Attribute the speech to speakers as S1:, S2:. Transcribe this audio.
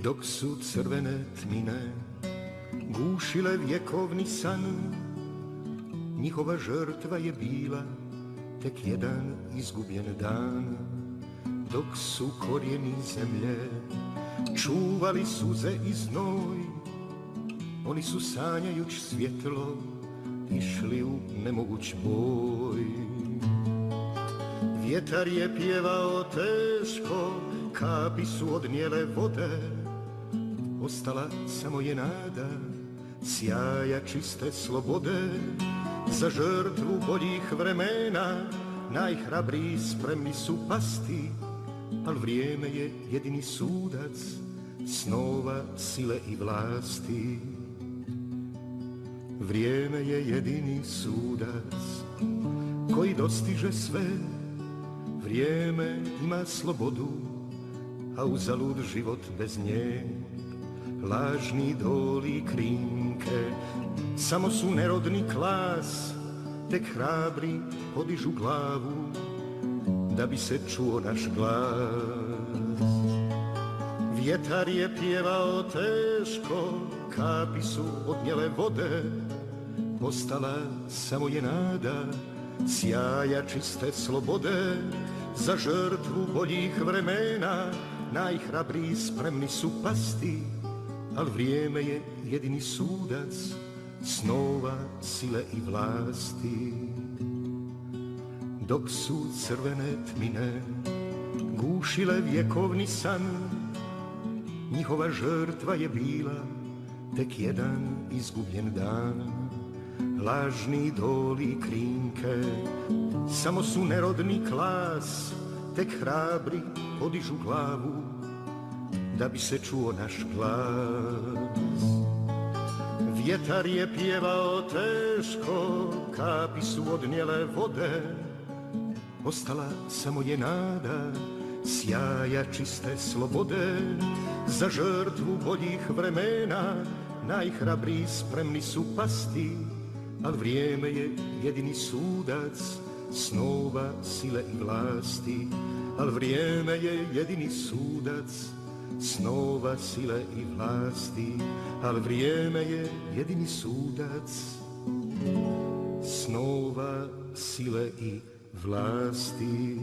S1: Dok su crvene tmine gušile vjekovni san, njihova žrtva je bila tek jedan izgubljen dan. Dok su korijeni zemlje čuvali suze i znoj, oni su sanjajuć svjetlo išli u nemoguć boj. Vjetar je pjevao teško, kapi su odnijele vode, ostala samo je nada sjaja čiste slobode. Za žrtvu boljih vremena najhrabriji spremni su pasti, al vrijeme je jedini sudac snova, sile i vlasti. Vrijeme je jedini sudac koji dostiže sve. Vrijeme ima slobodu, a uzalud život bez nje. Lažni idoli i krinke samo su nerodni klas, tek hrabri podižu glavu da bi se čuo naš glas. Vjetar je pjevao teško, kapi su odnijele vode, ostala samo je nada sjaja čiste slobode. Za žrtvu boljih vremena najhrabriji spremni su pasti, al vrijeme je jedini sudac snova, sile i vlasti. Dok su crvene tmine gušile vjekovni san, njihova žrtva je bila tek jedan izgubljen dan. Lažni idoli i krinke samo su nerodni klas, tek hrabri podižu glavu da bi se čuo naš glas. Vjetar je pjevao teško, kapi su odnijele vode, ostala samo je nada sjaja čiste slobode. Za žrtvu boljih vremena najhrabriji spremni su pasti, al vrijeme je jedini sudac snova, sile i vlasti. Al vrijeme je jedini sudac snova, sile i vlasti. Al vrijeme je jedini sudac snova, sile i vlasti.